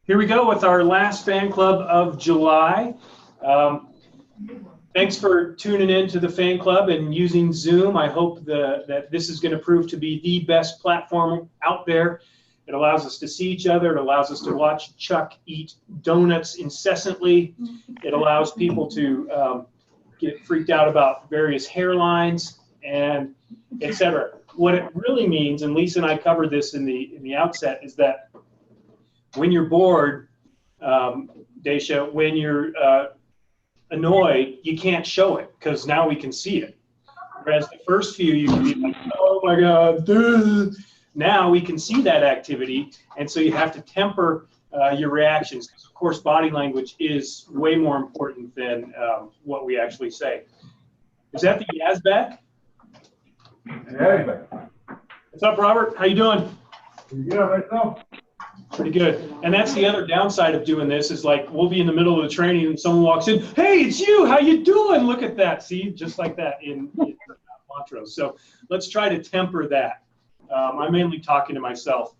Here we go with our last fan club of July. Thanks for tuning in to the fan club and using Zoom. I hope that this is going to prove to be the best platform out there. It allows us to see each other. It allows us to watch Chuck eat donuts incessantly. It allows people to get freaked out about various hairlines and etc. What it really means, and Lisa and I covered this in the outset, is that when you're bored, Daisha, when you're annoyed, you can't show it because now we can see it. Whereas the first few, you can be like, oh my God, duh. Now we can see that activity, and so you have to temper your reactions because, of course, body language is way more important than what we actually say. Is that the Yazbek? Hey. What's up, Robert? How you doing? Pretty good, myself. Pretty good. And that's the other downside of doing this is like we'll be in the middle of the training and someone walks in, hey, it's you, how you doing? Look at that. See, just like that in Montrose. So let's try to temper that. I'm mainly talking to myself.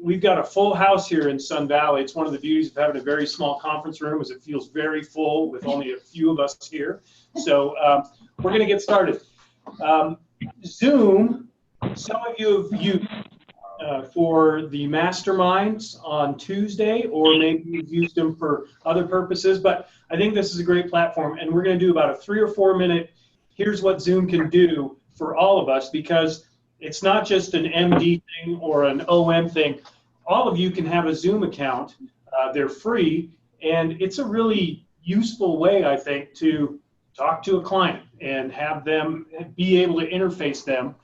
We've got a full house here in Sun Valley. It's one of the beauties of having a very small conference room is it feels very full with only a few of us here. So we're going to get started. Zoom, some of you have used for the masterminds on Tuesday, or maybe you've used them for other purposes, but I think this is a great platform, and we're going to do about a 3 or 4 minute, here's what Zoom can do for all of us, because it's not just an MD thing or an OM thing. All of you can have a Zoom account. They're free, and it's a really useful way, I think, to talk to a client and have them be able to interface them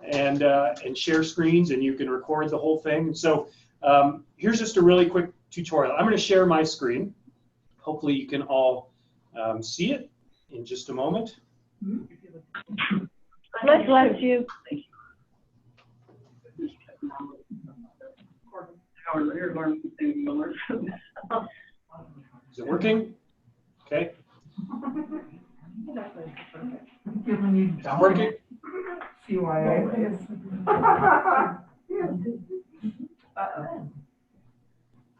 and share screens, and you can record the whole thing. So here's just a really quick tutorial. I'm going to share my screen. Hopefully you can all see it in just a moment. God bless you. Is it working? Okay. Is it working?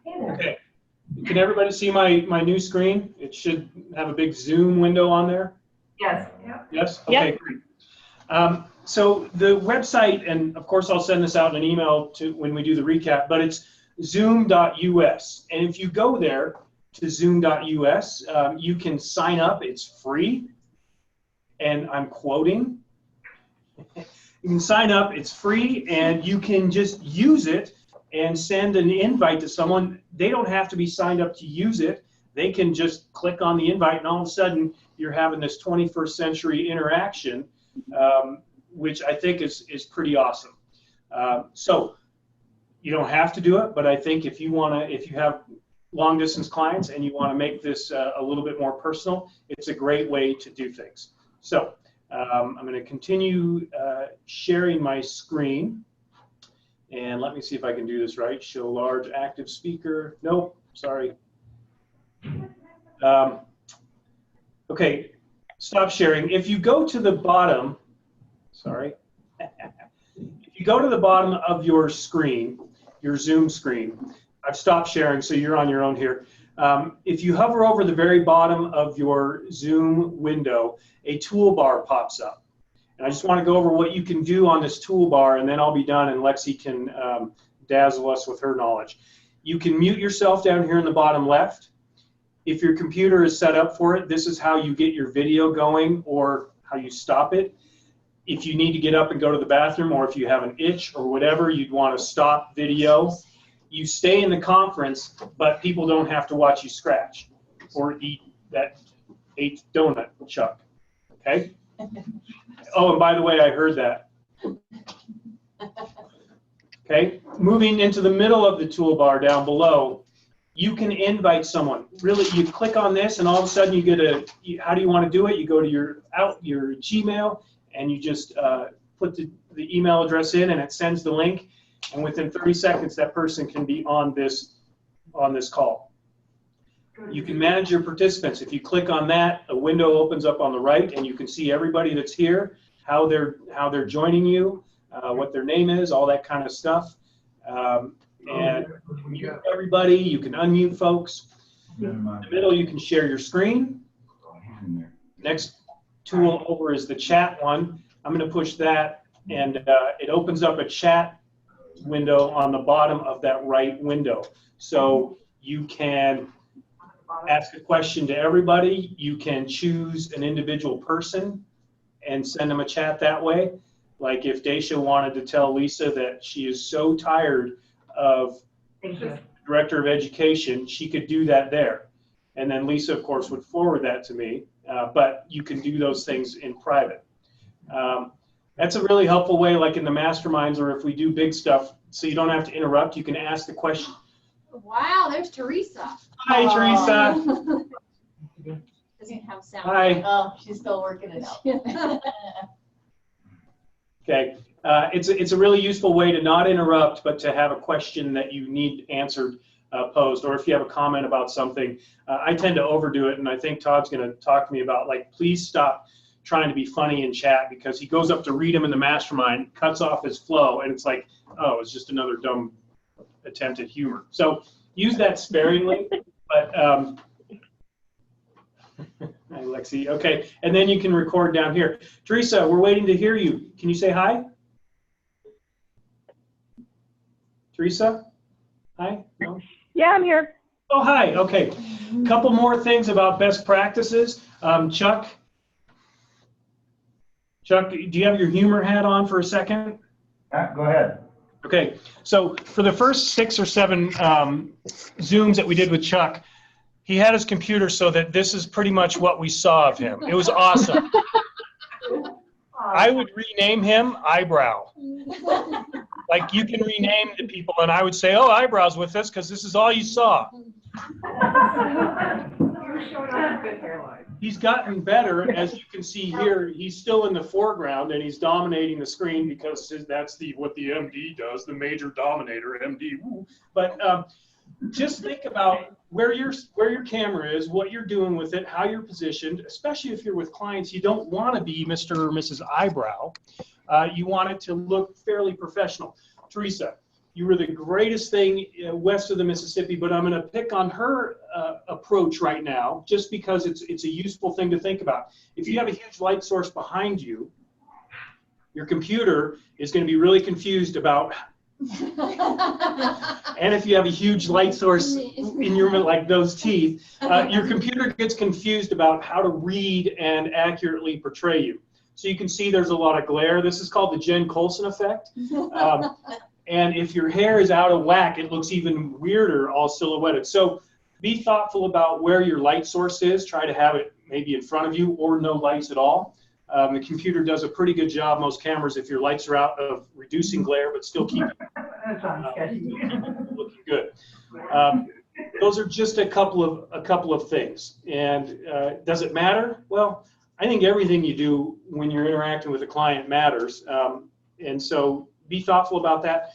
Okay. Can everybody see my new screen? It should have a big Zoom window on there. Yes. Yes? Okay, Yep. Great. So the website, and of course I'll send this out in an email to when we do the recap, but it's zoom.us. And if you go there to zoom.us, you can sign up. It's free. And I'm quoting. You can sign up, it's free, and you can just use it and send an invite to someone. They don't have to be signed up to use it. They can just click on the invite, and all of a sudden you're having this 21st century interaction, which I think is pretty awesome. So you don't have to do it, but I think if you have long distance clients and you want to make this a little bit more personal, it's a great way to do things. So I'm going to continue sharing my screen, and let me see if I can do this right. Show large active speaker. Nope, sorry. Okay, stop sharing. If you go to the bottom, sorry. If you go to the bottom of your screen, your Zoom screen, I've stopped sharing, so you're on your own here. If you hover over the very bottom of your Zoom window, a toolbar pops up. And I just want to go over what you can do on this toolbar, and then I'll be done, and Lexi can dazzle us with her knowledge. You can mute yourself down here in the bottom left. If your computer is set up for it, this is how you get your video going or how you stop it. If you need to get up and go to the bathroom, or if you have an itch or whatever, you'd want to stop video. You stay in the conference, but people don't have to watch you scratch or eat that 8th donut, Chuck. Okay? Oh, and by the way, I heard that. Okay? Moving into the middle of the toolbar down below, you can invite someone. Really, you click on this, and all of a sudden you get how do you want to do it? You go to your Gmail, and you just put the email address in, and it sends the link. And within 30 seconds, that person can be on this call. You can manage your participants. If you click on that, a window opens up on the right, and you can see everybody that's here, how they're joining you, what their name is, all that kind of stuff. And you can mute everybody, you can unmute folks. In the middle, you can share your screen. Next tool over is the chat one. I'm going to push that, and it opens up a chat window on the bottom of that right window. So you can ask a question to everybody. You can choose an individual person and send them a chat that way. Like if Daisha wanted to tell Lisa that she is so tired of Director of Education, she could do that there. And then Lisa, of course, would forward that to me. But you can do those things in private. That's a really helpful way, like in the masterminds, or if we do big stuff, so you don't have to interrupt, you can ask the question. Wow, there's Teresa. Hi, Teresa. Doesn't have sound. Hi. Oh, she's still working it out. Okay. It's a really useful way to not interrupt, but to have a question that you need answered posed, or if you have a comment about something. I tend to overdo it, and I think Todd's going to talk to me about, like, please stop trying to be funny in chat, because he goes up to read him in the mastermind, cuts off his flow, and it's like, oh, it's just another dumb attempt at humor. So use that sparingly, but hi, Lexi. Okay, and then you can record down here. Teresa, we're waiting to hear you. Can you say hi? Teresa? Hi? No? Yeah, I'm here. Oh, hi. Okay. Couple more things about best practices. Chuck, do you have your humor hat on for a second? Yeah, go ahead. Okay. So for the first 6 or 7 Zooms that we did with Chuck, he had his computer so that this is pretty much what we saw of him. It was awesome. I would rename him Eyebrow. Like, you can rename the people, and I would say, oh, Eyebrow's with us because this is all you saw. He's gotten better, as you can see here. He's still in the foreground, and he's dominating the screen because that's what the MD does, the major dominator, MD. Woo. But just think about where your camera is, what you're doing with it, how you're positioned. Especially if you're with clients, you don't want to be Mr. or Mrs. Eyebrow. You want it to look fairly professional. Teresa, you were the greatest thing west of the Mississippi, but I'm going to pick on her approach right now, just because it's a useful thing to think about. If you have a huge light source behind you, your computer is going to be really confused about. And if you have a huge light source in your, like those teeth, your computer gets confused about how to read and accurately portray you. So you can see there's a lot of glare. This is called the Jen Colson effect. And if your hair is out of whack, it looks even weirder, all silhouetted. So be thoughtful about where your light source is. Try to have it maybe in front of you or no lights at all. The computer does a pretty good job, most cameras, if your lights are out, of reducing glare, but still keeping looking good. Those are just a couple of things. And does it matter? Well, I think everything you do when you're interacting with a client matters. And so be thoughtful about that.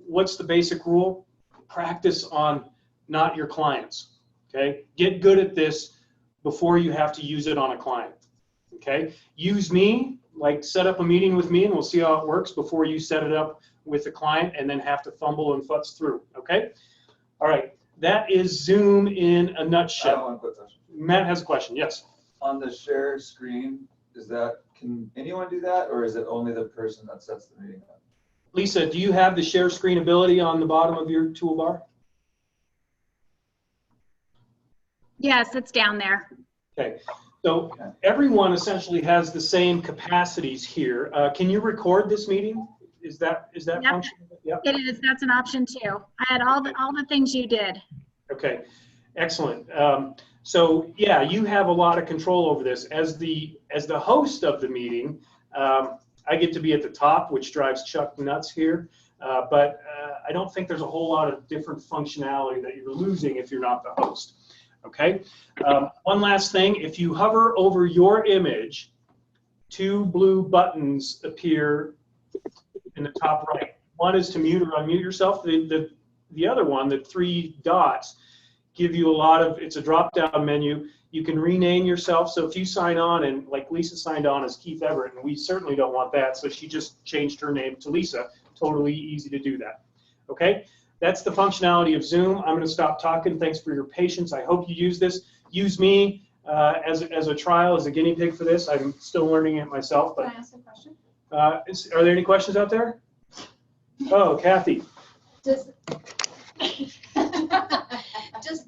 What's the basic rule? Practice on not your clients. Okay? Get good at this before you have to use it on a client. Okay? Use me, like set up a meeting with me and we'll see how it works before you set it up with the client and then have to fumble and futz through. Okay? All right. That is Zoom in a nutshell. I have one quick question. Matt has a question. Yes. On the share screen, can anyone do that, or is it only the person that sets the meeting up? Lisa, do you have the share screen ability on the bottom of your toolbar? Yes, it's down there. Okay. So everyone essentially has the same capacities here. Can you record this meeting? Is that Yep. functional? Yep. It is. That's an option too. I had all the things you did. Okay. Excellent. So yeah, you have a lot of control over this. As the host of the meeting, I get to be at the top, which drives Chuck nuts here. But I don't think there's a whole lot of different functionality that you're losing if you're not the host. Okay. One last thing: if you hover over your image, 2 blue buttons appear in the top right. One is to mute or unmute yourself. The other one, the 3 dots, give you a lot of, it's a drop-down menu. You can rename yourself. So if you sign on, and like Lisa signed on as Keith Everett, and we certainly don't want that, so she just changed her name to Lisa. Totally easy to do that. Okay? that's the functionality of Zoom. I'm going to stop talking. Thanks for your patience. I hope you use this. Use me as a trial, as a guinea pig for this. I'm still learning it myself. Can But I ask a question? are there any questions out there? Oh, Kathy. Does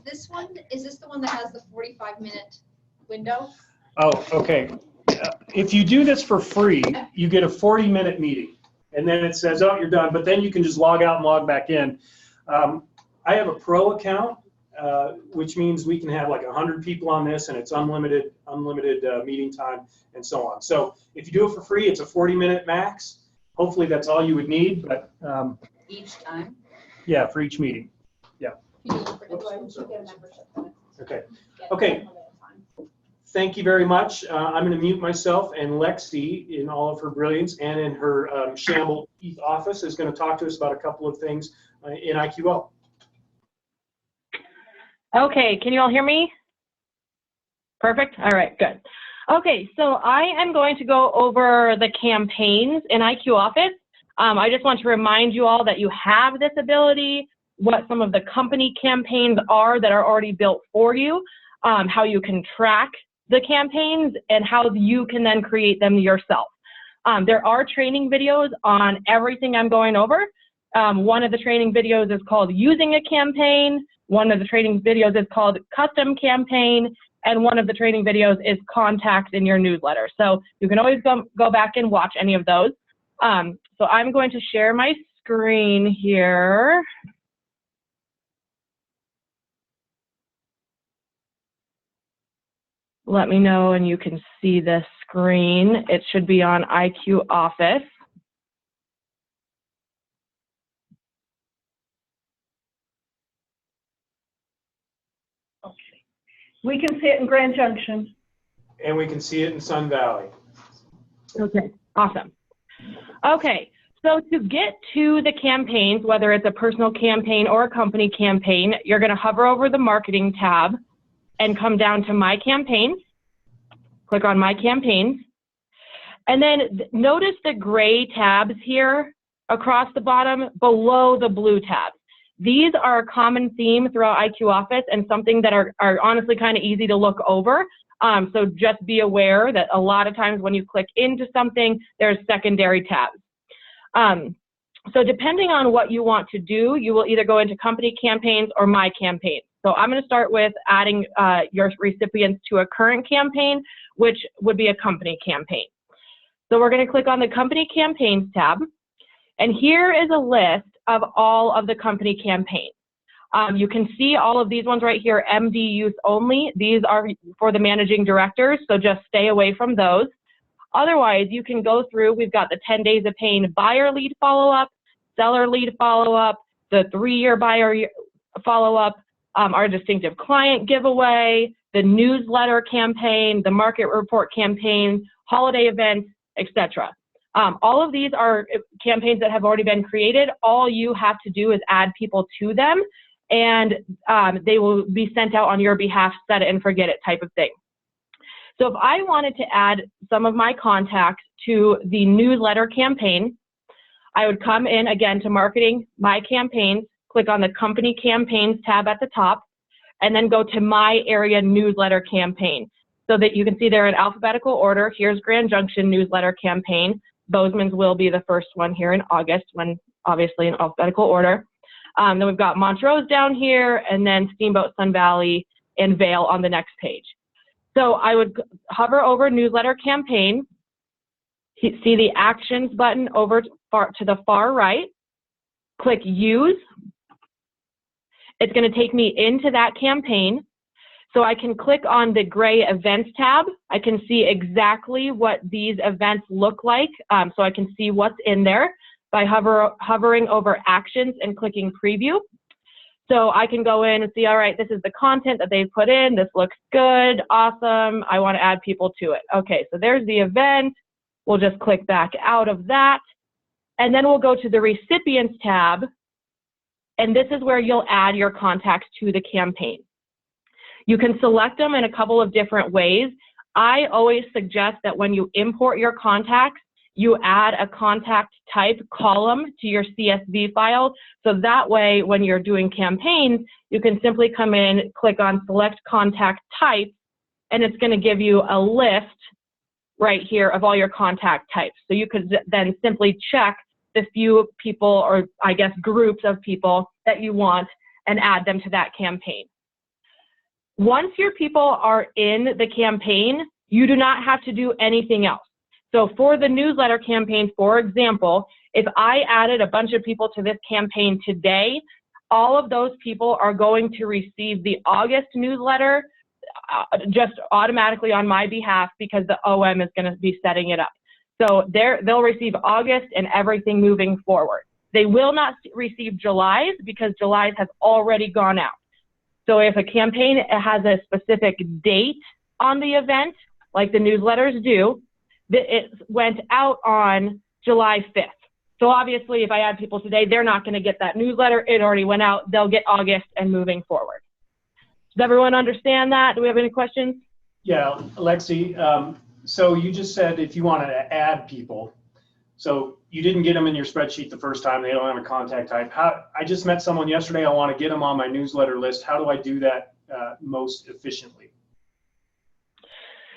this one, is this the one that has the 45-minute window? Oh, okay. If you do this for free, you get a 40-minute meeting. And then it says, oh, you're done. But then you can just log out and log back in. I have a pro account, which means we can have like 100 people on this, and it's unlimited meeting time and so on. So if you do it for free, it's a 40-minute max. Hopefully that's all you would need. But Each time? yeah, for each meeting. Yeah. Okay. Okay. Thank you very much. I'm going to mute myself, and Lexi, in all of her brilliance and in her shamble Heath office, is going to talk to us about a couple of things in IQO. Okay, can you all hear me? Perfect. All right, good. Okay, so I am going to go over the campaigns in IQ Office. I just want to remind you all that you have this ability, what some of the company campaigns are that are already built for you, how you can track the campaigns, and how you can then create them yourself. There are training videos on everything I'm going over. One of the training videos is called Using a Campaign. One of the training videos is called Custom Campaign. And one of the training videos is Contacts in Your Newsletter. So you can always go back and watch any of those. So I'm going to share my screen here. Let me know and you can see the screen. It should be on IQ Office. Okay. We can see it in Grand Junction. And we can see it in Sun Valley. Okay, awesome. Okay, so to get to the campaigns, whether it's a personal campaign or a company campaign, you're going to hover over the Marketing tab and come down to My Campaigns. Click on My Campaigns. And then notice the gray tabs here across the bottom below the blue tabs. These are a common theme throughout IQ Office and something that are honestly kind of easy to look over. So just be aware that a lot of times when you click into something, there's secondary tabs. So depending on what you want to do, you will either go into company campaigns or My Campaigns. So I'm going to start with adding your recipients to a current campaign, which would be a company campaign. So we're going to click on the Company Campaigns tab. And here is a list of all of the company campaigns. You can see all of these ones right here, MD use only. These are for the managing directors, so just stay away from those. Otherwise, you can go through, we've got the 10 days of paying buyer lead follow-up, seller lead follow-up, the 3-year buyer follow-up, our distinctive client giveaway, the newsletter campaign, the market report campaign, holiday events, etc. All of these are campaigns that have already been created. All you have to do is add people to them, and they will be sent out on your behalf, set it and forget it type of thing. So if I wanted to add some of my contacts to the newsletter campaign, I would come in again to Marketing, My Campaigns, click on the Company Campaigns tab at the top, and then go to My Area Newsletter Campaign so that you can see they're in alphabetical order. Here's Grand Junction Newsletter Campaign. Bozeman's will be the first one here in August, when obviously in alphabetical order. Then we've got Montrose down here, and then Steamboat, Sun Valley, and Vail on the next page. So I would hover over Newsletter Campaign, see the Actions button over to the far right, click Use. It's going to take me into that campaign. So I can click on the gray Events tab. I can see exactly what these events look like, so I can see what's in there by hovering over Actions and clicking Preview. So I can go in and see, all right, this is the content that they've put in. This looks good, awesome. I want to add people to it. Okay, so there's the event. We'll just click back out of that. And then we'll go to the Recipients tab. And this is where you'll add your contacts to the campaign. You can select them in a couple of different ways. I always suggest that when you import your contacts, you add a contact type column to your CSV file. So that way, when you're doing campaigns, you can simply come in, click on select contact type, and it's going to give you a list right here of all your contact types. So you could then simply check the few people, or I guess groups of people that you want, and add them to that campaign. Once your people are in the campaign, you do not have to do anything else. So for the newsletter campaign, for example, if I added a bunch of people to this campaign today, all of those people are going to receive the August newsletter just automatically on my behalf, because the OM is going to be setting it up. So they'll receive August and everything moving forward. They will not receive July's, because July's has already gone out. So if a campaign has a specific date on the event, like the newsletters do, it went out on July 5th. So obviously, if I add people today, they're not going to get that newsletter. It already went out. They'll get August and moving forward. Does everyone understand that? Do we have any questions? Yeah, Lexi, so you just said if you wanted to add people, so you didn't get them in your spreadsheet the first time, they don't have a contact type. I just met someone yesterday, I want to get them on my newsletter list. How do I do that most efficiently?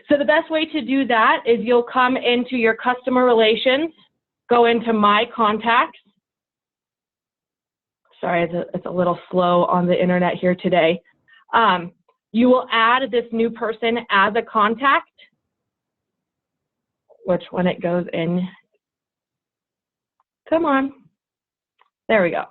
So the best way to do that is you'll come into your customer relations, go into my contacts. Sorry, it's a little slow on the internet here today. You will add this new person as a contact, which when it goes in, come on, there we go.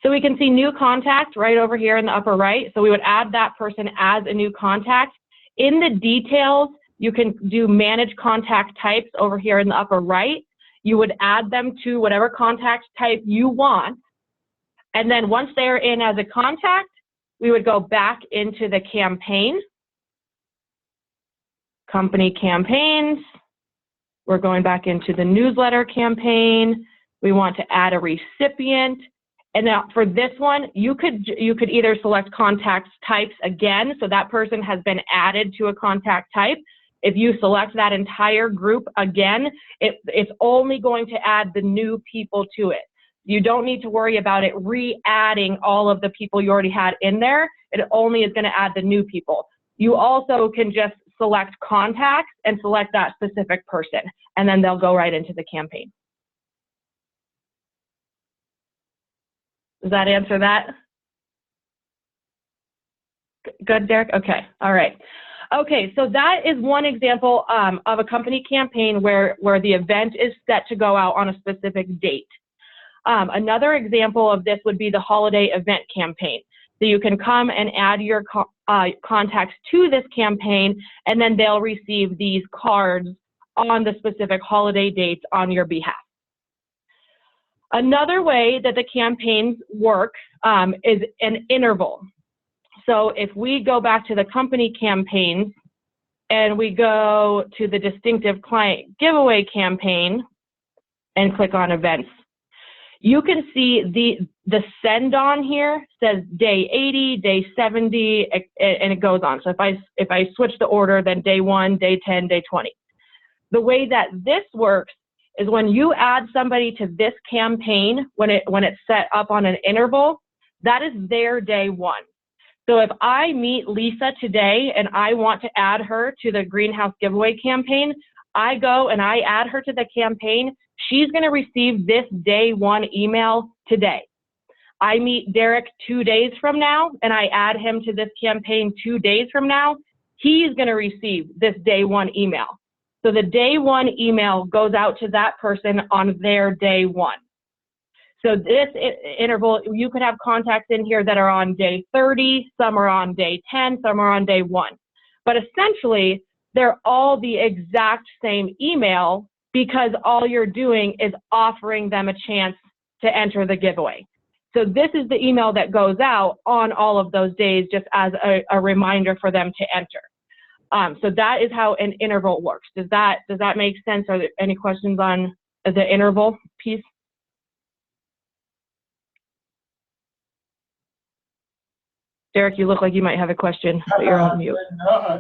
So we can see new contact right over here in the upper right. So we would add that person as a new contact. In the details, you can do manage contact types over here in the upper right. You would add them to whatever contact type you want. And then once they're in as a contact, we would go back into the campaign, company campaigns. We're going back into the newsletter campaign. We want to add a recipient. And now for this one, you could either select contact types again, so that person has been added to a contact type. If you select that entire group again, it's only going to add the new people to it. You don't need to worry about it re-adding all of the people you already had in there. It only is going to add the new people. You also can just select contacts and select that specific person, and then they'll go right into the campaign. Does that answer that? Good, Derek? Okay, all right. Okay, so that is one example of a company campaign where the event is set to go out on a specific date. Another example of this would be the holiday event campaign. So you can come and add your contacts to this campaign, and then they'll receive these cards on the specific holiday dates on your behalf. Another way that the campaigns work is an interval. So if we go back to the company campaigns and we go to the distinctive client giveaway campaign and click on events, you can see the send on here says day 80, day 70, and it goes on. So if I switch the order, then day 1, day 10, day 20. The way that this works is when you add somebody to this campaign, when it's set up on an interval, that is their day 1. So if I meet Lisa today and I want to add her to the greenhouse giveaway campaign, I go and I add her to the campaign. She's going to receive this day 1 email today. I meet Derek 2 days from now and I add him to this campaign 2 days from now. He's going to receive this day 1 email. So the day 1 email goes out to that person on their day 1. So this interval, you could have contacts in here that are on day 30, some are on day 10, some are on day 1. But essentially, they're all the exact same email because all you're doing is offering them a chance to enter the giveaway. So this is the email that goes out on all of those days just as a reminder for them to enter. So that is how an interval works. Does that make sense? Are there any questions on the interval piece? Derek, you look like you might have a question, but you're on mute.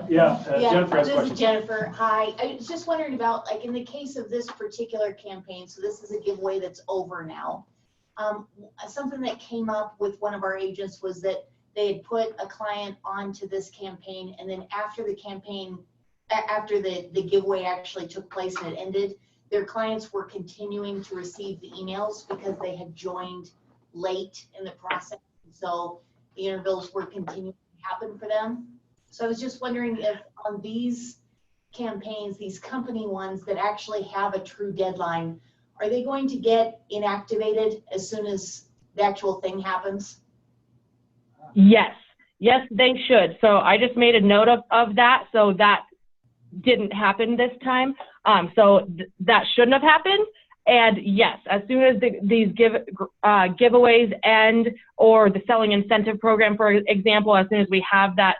Yeah, Jennifer has a This question. is Jennifer. Hi. I was just wondering about, like, in the case of this particular campaign, so this is a giveaway that's over now. Something that came up with one of our agents was that they had put a client onto this campaign, and then after the campaign, after the giveaway actually took place and it ended, their clients were continuing to receive the emails because they had joined late in the process. So the intervals were continuing to happen for them. So I was just wondering if on these campaigns, these company ones that actually have a true deadline, are they going to get inactivated as soon as the actual thing happens? Yes, they should. So I just made a note of that, so that didn't happen this time. That shouldn't have happened. And yes, as soon as these giveaways end, or the selling incentive program, for example, as soon as we have that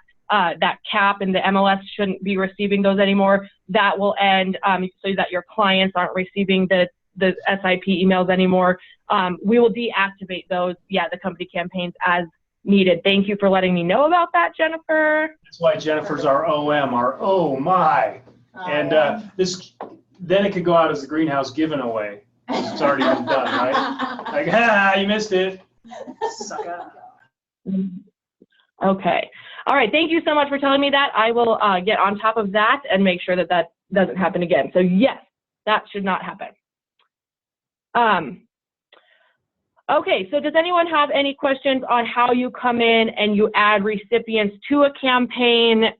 cap and the MLS shouldn't be receiving those anymore, that will end, so that your clients aren't receiving the SIP emails anymore. We will deactivate those, the company campaigns as needed. Thank you for letting me know about that, Jennifer. That's why Jennifer's our OM, our oh my. And then it could go out as a greenhouse given away. It's already been done, right? Like, you missed it. Sucker. Okay. All right. Thank you so much for telling me that. I will get on top of that and make sure that that doesn't happen again. So yes, that should not happen. Okay. So does anyone have any questions on how you come in and you add recipients to a campaign?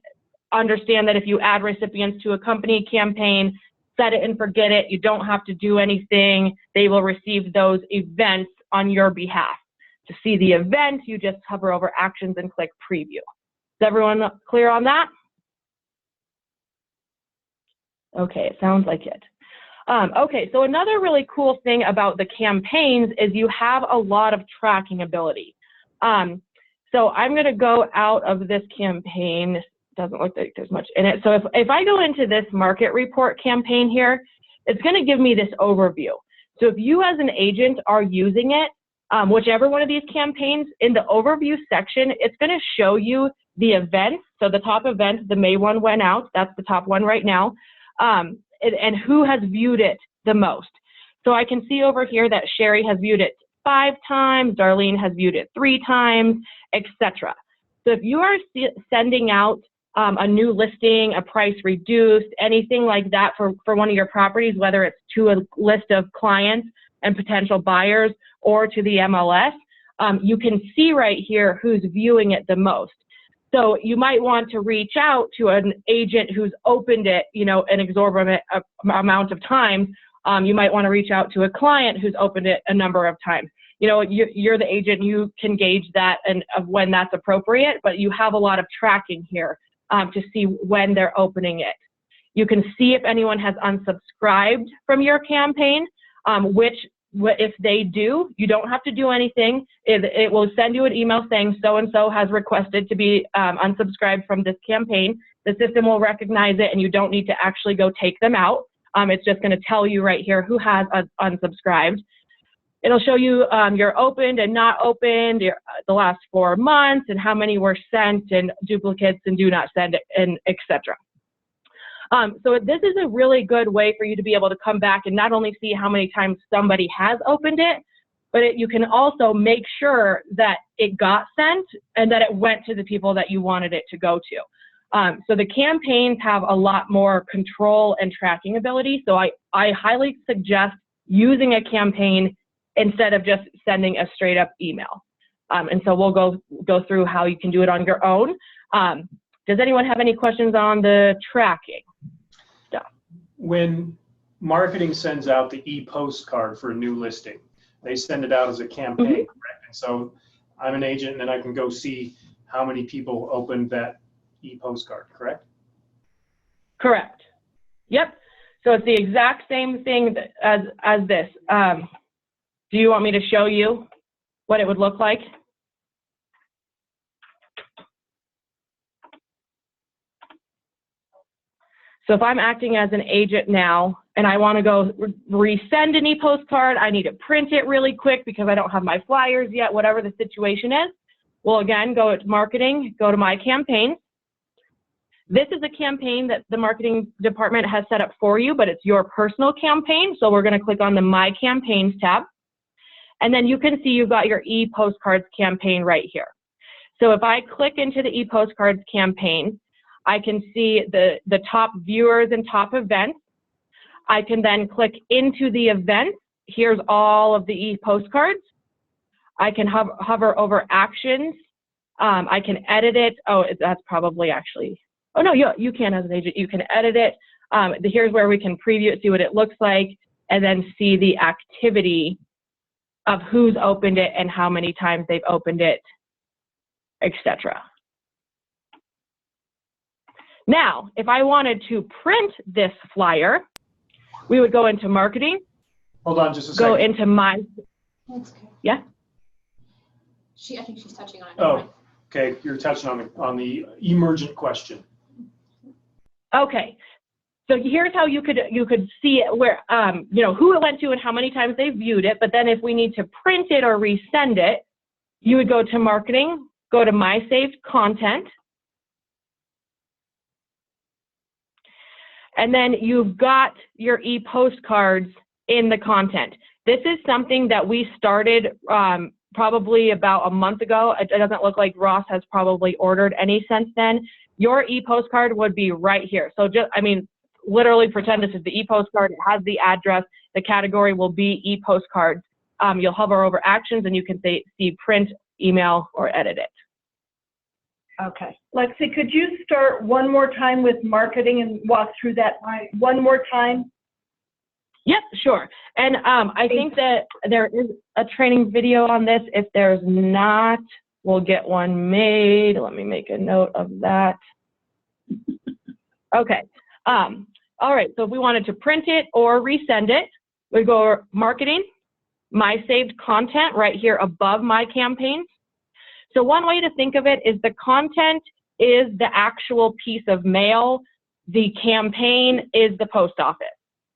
Understand that if you add recipients to a company campaign, set it and forget it. You don't have to do anything. They will receive those events on your behalf. To see the event, you just hover over actions and click preview. Is everyone clear on that? Okay, it sounds like it. Okay, so another really cool thing about the campaigns is you have a lot of tracking ability. So I'm going to go out of this campaign. Doesn't look like there's much in it. So if I go into this market report campaign here, it's going to give me this overview. So if you as an agent are using it, whichever one of these campaigns, in the overview section, it's going to show you the events. So the top event, the May one went out. That's the top one right now. And who has viewed it the most. So I can see over here that Sherry has viewed it 5 times, Darlene has viewed it 3 times, etc. So if you are sending out a new listing, a price reduced, anything like that for one of your properties, whether it's to a list of clients and potential buyers or to the MLS, you can see right here who's viewing it the most. So you might want to reach out to an agent who's opened it, an exorbitant amount of times. You might want to reach out to a client who's opened it a number of times. You're the agent, you can gauge that and of when that's appropriate, but you have a lot of tracking here to see when they're opening it. You can see if anyone has unsubscribed from your campaign, if they do, you don't have to do anything. It will send you an email saying so-and-so has requested to be unsubscribed from this campaign. The system will recognize it and you don't need to actually go take them out. It's just going to tell you right here who has unsubscribed. It'll show you your opened and not opened, the last 4 months, and how many were sent, and duplicates and do not send, and etc. So this is a really good way for you to be able to come back and not only see how many times somebody has opened it, but you can also make sure that it got sent and that it went to the people that you wanted it to go to. So the campaigns have a lot more control and tracking ability. So I highly suggest using a campaign instead of just sending a straight up email. And so we'll go through how you can do it on your own. Does anyone have any questions on the tracking stuff? When marketing sends out the e-postcard for a new listing, they send it out as a campaign, correct? And so I'm an agent and then I can go see how many people opened that e-postcard, correct? Correct. Yep. So it's the exact same thing as this. Do you want me to show you what it would look like? So if I'm acting as an agent now and I want to go resend an e-postcard, I need to print it really quick because I don't have my flyers yet, whatever the situation is. we'll again go to marketing, go to my campaigns. This is a campaign that the marketing department has set up for you, but it's your personal campaign. So we're going to click on the My Campaigns tab. And then you can see you've got your e-postcards campaign right here. So if I click into the e-postcards campaign, I can see the top viewers and top events. I can then click into the event. Here's all of the e-postcards. I can hover over actions. I can edit it. Oh, that's probably actually, oh no, you can as an agent, you can edit it. Here's where we can preview it, see what it looks like, and then see the activity of who's opened it and how many times they've opened it, etc. Now, if I wanted to print this flyer, we would go into marketing. Hold on just a second. Go into my, That's okay. yeah? I think she's touching on it. Oh, okay, you're touching on the emergent question. Okay. So here's how you could see it where, you know, who it went to and how many times they viewed it. But then if we need to print it or resend it, you would go to marketing, go to my saved content. And then you've got your e-postcards in the content. This is something that we started probably about a month ago. It doesn't look like Ross has probably ordered any since then. Your e-postcard would be right here. So just, I mean, literally pretend this is the e-postcard. It has the address. The category will be e-postcards. You'll hover over actions and you can see print, email, or edit it. Okay. Lexi, could you start one more time with marketing and walk through that one more time? Yep, sure. And I think that there is a training video on this. If there's not, we'll get one made. Let me make a note of that. Okay. All right, so if we wanted to print it or resend it, we'd go marketing, my saved content right here above my campaigns. So one way to think of it is the content is the actual piece of mail. The campaign is the post office.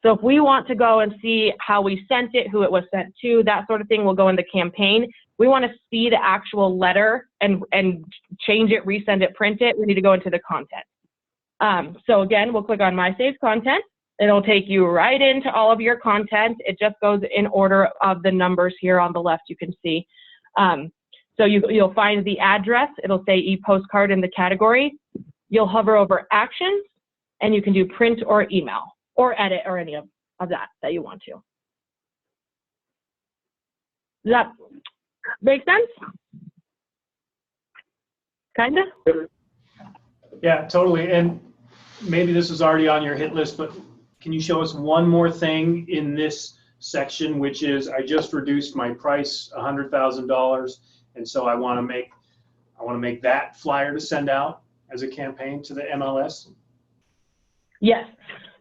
So if we want to go and see how we sent it, who it was sent to, that sort of thing, we'll go in the campaign. We want to see the actual letter and change it, resend it, print it. We need to go into the content. So again, we'll click on My Saved Content. It'll take you right into all of your content. It just goes in order of the numbers here on the left, you can see. So you'll find the address. It'll say e-postcard in the category. You'll hover over actions, and you can do print or email or edit or any of that you want to. Does that make sense? Kind of? Yeah, totally. And maybe this is already on your hit list, but can you show us one more thing in this section, which is I just reduced my price $100,000, and so I want to make that flyer to send out as a campaign to the MLS? Yes.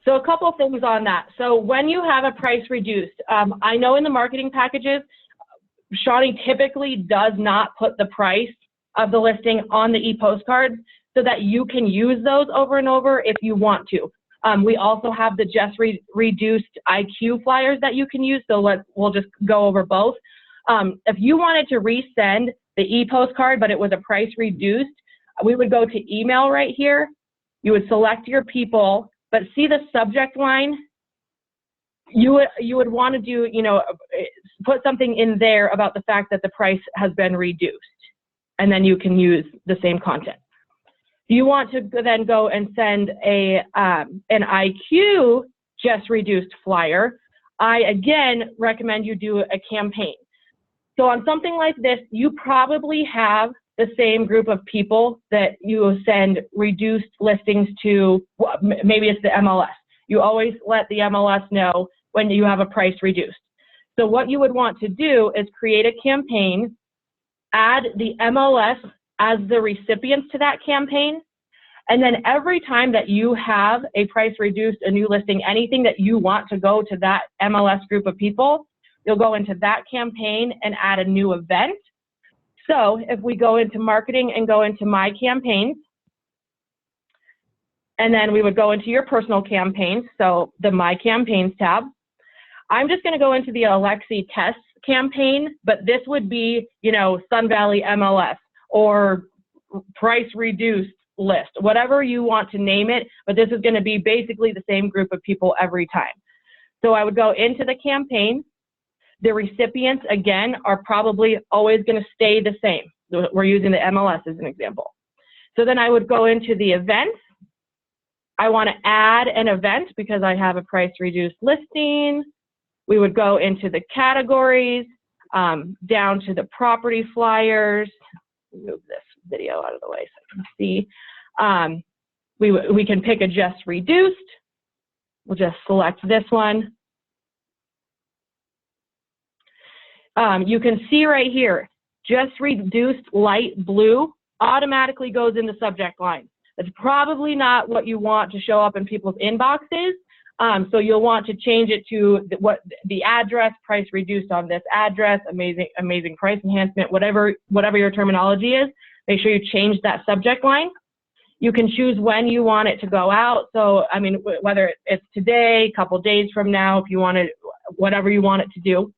So a couple of things on that. So when you have a price reduced, I know in the marketing packages, Shawnee typically does not put the price of the listing on the e-postcards so that you can use those over and over if you want to. We also have the just reduced IQO flyers that you can use, so we'll just go over both. If you wanted to resend the e-postcard, but it was a price reduced, we would go to email right here. You would select your people, but see the subject line? You would want to do, put something in there about the fact that the price has been reduced, and then you can use the same content. You want to then go and send an IQO just reduced flyer. I again recommend you do a campaign. So on something like this, you probably have the same group of people that you send reduced listings to. Maybe it's the MLS. You always let the MLS know when you have a price reduced. So what you would want to do is create a campaign, add the MLS as the recipients to that campaign, and then every time that you have a price reduced, a new listing, anything that you want to go to that MLS group of people, you'll go into that campaign and add a new event. So if we go into marketing and go into my campaigns, and then we would go into your personal campaigns, so the My Campaigns tab. I'm just going to go into the Alexi Tests campaign, but this would be, Sun Valley MLS or price reduced list, whatever you want to name it, but this is going to be basically the same group of people every time. So I would go into the campaign. The recipients, again, are probably always going to stay the same. We're using the MLS as an example. So then I would go into the events. I want to add an event because I have a price reduced listing. We would go into the categories, down to the property flyers. Move this video out of the way so I can see. We can pick a just reduced. We'll just select this one. You can see right here, just reduced light blue automatically goes in the subject line. That's probably not what you want to show up in people's inboxes. So you'll want to change it to the address, price reduced on this address, amazing price enhancement, whatever your terminology is. Make sure you change that subject line. You can choose when you want it to go out. So, I mean, whether it's today, a couple days from now, if you want it, whatever you want it to do.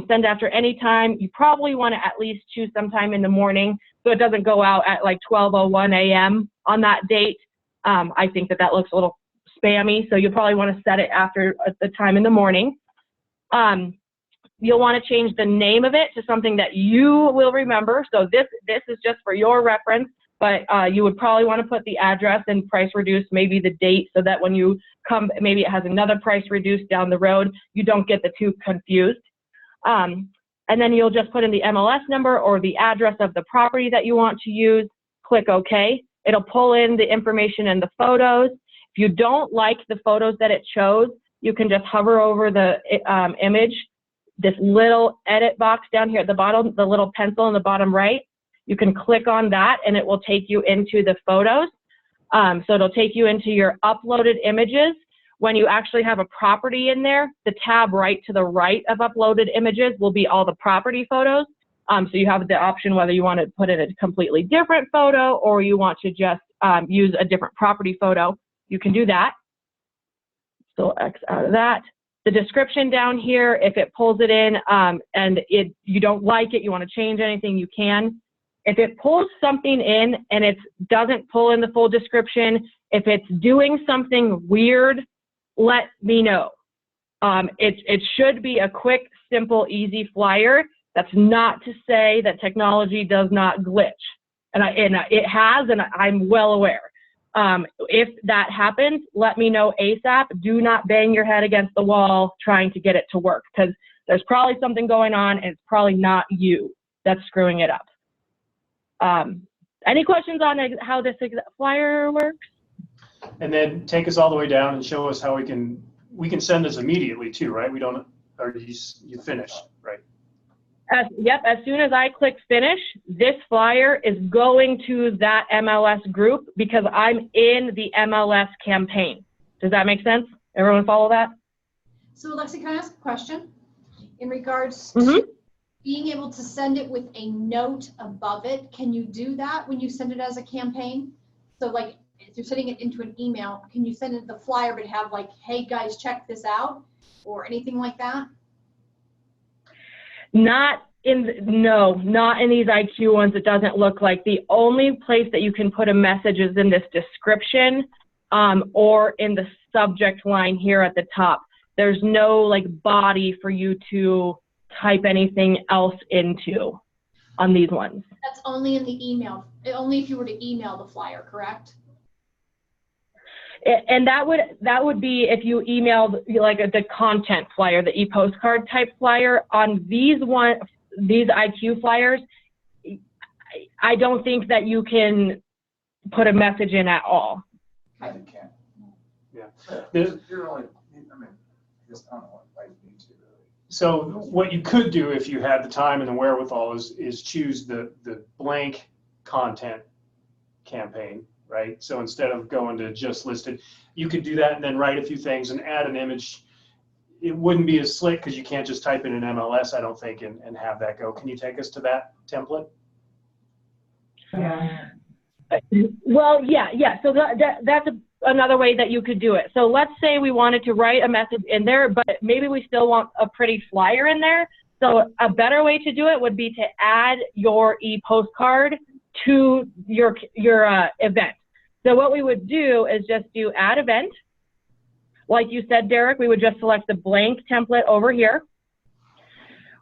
Send after any time. You probably want to at least choose sometime in the morning so it doesn't go out at like 12:01 a.m. on that date. I think that looks a little spammy, so you'll probably want to set it after the time in the morning. You'll want to change the name of it to something that you will remember. So this is just for your reference, but you would probably want to put the address and price reduced, maybe the date, so that when you come, maybe it has another price reduced down the road, you don't get the two confused. And then you'll just put in the MLS number or the address of the property that you want to use, click OK. It'll pull in the information and the photos. If you don't like the photos that it shows, you can just hover over the image, this little edit box down here at the bottom, the little pencil in the bottom right. You can click on that and it will take you into the photos. So it'll take you into your uploaded images. When you actually have a property in there, the tab right to the right of uploaded images will be all the property photos. So you have the option whether you want to put in a completely different photo or you want to just use a different property photo. You can do that. So X out of that. The description down here, if it pulls it in and you don't like it, you want to change anything, you can. If it pulls something in and it doesn't pull in the full description, if it's doing something weird, let me know. It should be a quick, simple, easy flyer. That's not to say that technology does not glitch. And it has, and I'm well aware. If that happens, let me know ASAP. Do not bang your head against the wall trying to get it to work, because there's probably something going on and it's probably not you that's screwing it up. Any questions on how this flyer works? And then take us all the way down and show us how we can send this immediately too, right? We don't, or you finish, right? Yep, as soon as I click finish, this flyer is going to that MLS group because I'm in the MLS campaign. Does that make sense? Everyone follow that? So Alexi, can I ask a question? In regards to being able to send it with a note above it, can you do that when you send it as a campaign? So like, if you're sending it into an email, can you send it the flyer but have like, hey guys, check this out, or anything like that? Not in these IQ ones. It doesn't look like. The only place that you can put a message is in this description or in the subject line here at the top. There's no like body for you to type anything else into on these ones. That's only in the email, only if you were to email the flyer, correct? And that would be if you emailed like the content flyer, the e-postcard type flyer. On these IQ flyers, I don't think that you can put a message in at all. You can't. Yeah. You're only, I mean, I guess I don't know what I need to really. So what you could do if you had the time and the wherewithal is choose the blank content campaign, right? So instead of going to just listed, you could do that and then write a few things and add an image. It wouldn't be as slick because you can't just type in an MLS, I don't think, and have that go. Can you take us to that template? Well, yeah. So that's another way that you could do it. So let's say we wanted to write a message in there, but maybe we still want a pretty flyer in there. So a better way to do it would be to add your e-postcard to your event. So what we would do is just do add event. Like you said, Derek, we would just select the blank template over here.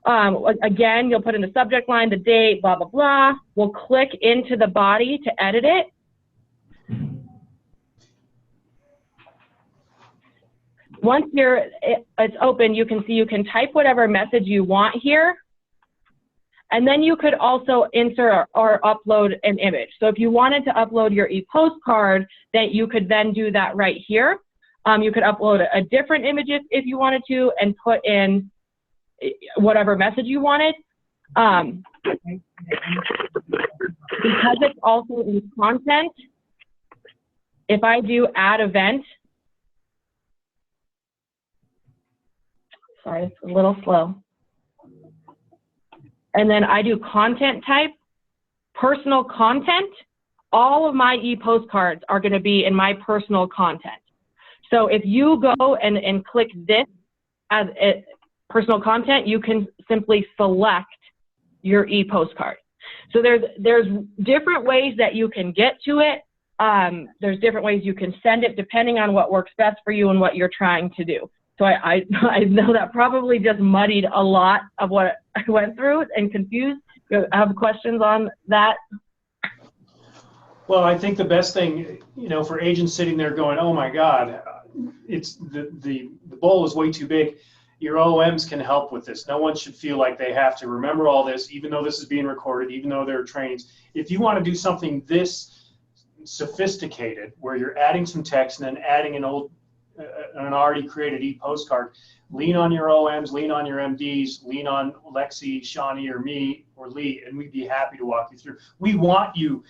Again, you'll put in the subject line, the date, blah, blah, blah. We'll click into the body to edit it. Once it's open, you can see you can type whatever message you want here. And then you could also insert or upload an image. So if you wanted to upload your e-postcard, then you could then do that right here. You could upload a different image if you wanted to and put in whatever message you wanted. Because it's also in content, if I do add event, sorry, it's a little slow. And then I do content type, personal content, all of my e-postcards are going to be in my personal content. So if you go and click this as personal content, you can simply select your e-postcard. So there's different ways that you can get to it. There's different ways you can send it depending on what works best for you and what you're trying to do. So I know that probably just muddied a lot of what I went through and confused. I have questions on that. Well, I think the best thing, for agents sitting there going, oh my God, it's the bowl is way too big. Your OMs can help with this. No one should feel like they have to remember all this, even though this is being recorded, even though there are trainings. If you want to do something this sophisticated, where you're adding some text and then adding an already created e-postcard, lean on your OMs, lean on your MDs, lean on Lexi, Shawnee, or me, or Lee, and we'd be happy to walk you through. We want you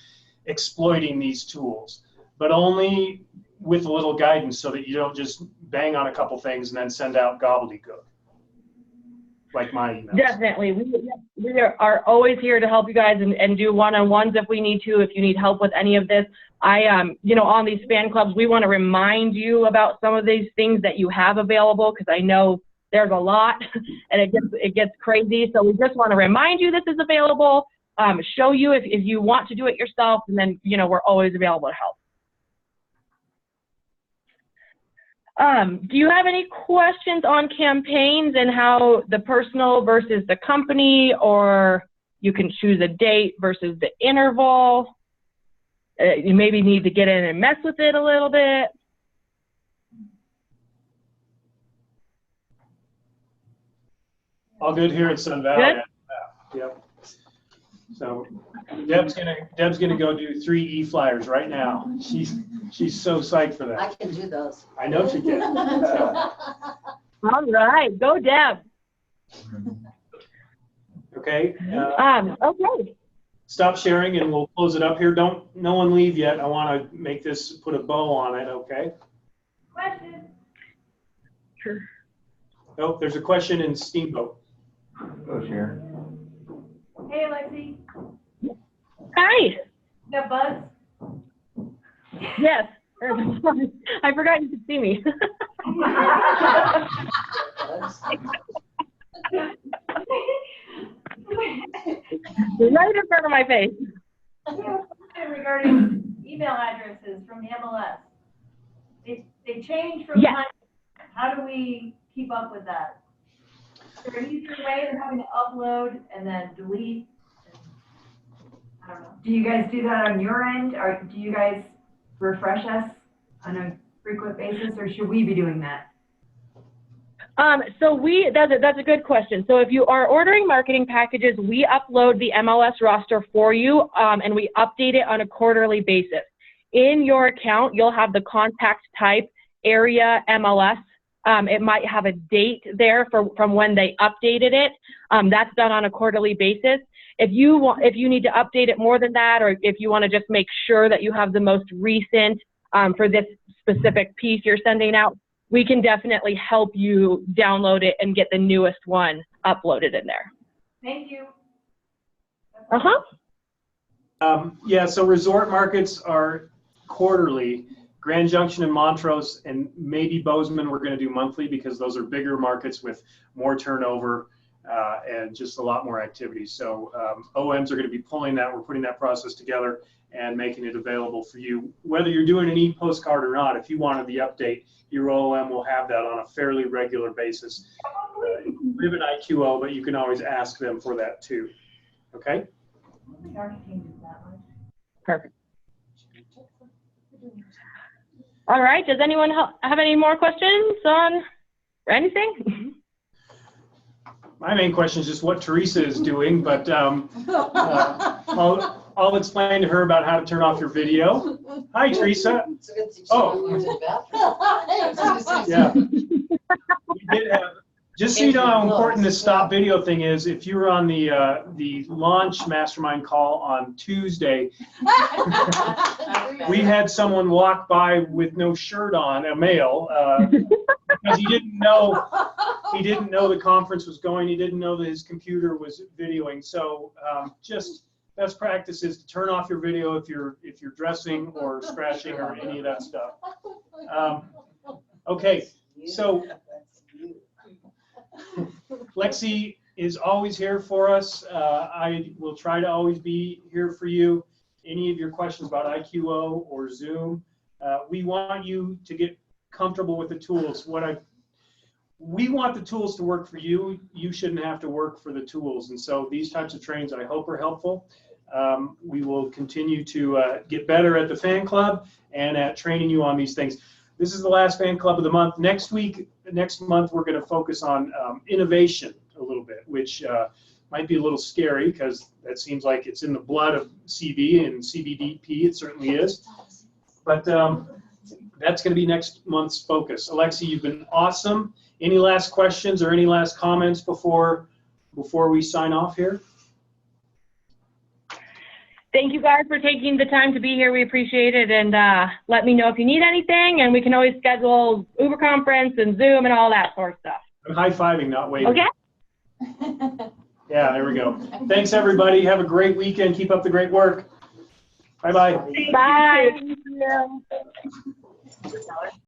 exploiting these tools, but only with a little guidance so that you don't just bang on a couple things and then send out gobbledygook, like my emails. Definitely. We are always here to help you guys and do one-on-ones if we need to, if you need help with any of this. On these fan clubs, we want to remind you about some of these things that you have available, because I know there's a lot and it gets crazy. So we just want to remind you this is available, show you if you want to do it yourself, and then, we're always available to help. Do you have any questions on campaigns and how the personal versus the company, or you can choose a date versus the interval? You maybe need to get in and mess with it a little bit. All good here at Sun Valley. Good? Yep. So Deb's gonna go do 3 e-flyers right now. She's so psyched for that. I can do those. I know she can. All right, go Deb. Okay. Okay. Stop sharing and we'll close it up here. No one leave yet. I want to make this, put a bow on it. Okay. Question. Sure. Oh, there's a question in Steamboat. Go share. Hey, Lexi. Hi. You got Buzz? Yes. I forgot you could see me. Right in front of my face. Regarding email addresses from the MLS. They change from Yes. time. How do we keep up with that? Is there an easier way than having to upload and then delete? I don't know. Do you guys do that on your end, or do you guys refresh us on a frequent basis, or should we be doing that? That's a good question. So if you are ordering marketing packages, we upload the MLS roster for you, and we update it on a quarterly basis. In your account, you'll have the contact type area MLS. It might have a date there from when they updated it. That's done on a quarterly basis. If you need to update it more than that, or if you want to just make sure that you have the most recent for this specific piece you're sending out, we can definitely help you download it and get the newest one uploaded in there. Thank you. Yeah, so resort markets are quarterly. Grand Junction and Montrose and maybe Bozeman we're going to do monthly because those are bigger markets with more turnover. and just a lot more activities. So OMs are going to be pulling that. We're putting that process together and making it available for you. Whether you're doing an e-postcard or not, if you wanted the update, your OM will have that on a fairly regular basis. We have an IQO, but you can always ask them for that too. Okay? Perfect. All right. Does anyone have any more questions on anything? My main question is just what Teresa is doing, but I'll explain to her about how to turn off your video. Hi, Teresa. Oh. Yeah. We did have, just so you know how important this stop video thing is, if you were on the launch mastermind call on Tuesday, we had someone walk by with no shirt on, a male, because he didn't know the conference was going. He didn't know that his computer was videoing. So just best practice is to turn off your video if you're dressing or scratching or any of that stuff. Okay, so Lexi is always here for us. I will try to always be here for you. Any of your questions about IQO or Zoom, we want you to get comfortable with the tools. We want the tools to work for you. You shouldn't have to work for the tools. And so these types of trainings, I hope, are helpful. We will continue to get better at the fan club and at training you on these things. This is the last fan club of the month. Next month, we're going to focus on innovation a little bit, which might be a little scary because that seems like it's in the blood of CV and CBDP. It certainly is. But that's going to be next month's focus. Alexi, you've been awesome. Any last questions or any last comments before we sign off here? Thank you guys for taking the time to be here. We appreciate it. And let me know if you need anything. And we can always schedule Uber conference and Zoom and all that sort of stuff. I'm high-fiving, not waving. Okay. Yeah, there we go. Thanks, everybody. Have a great weekend. Keep up the great work. Bye-bye. Bye. Thank you.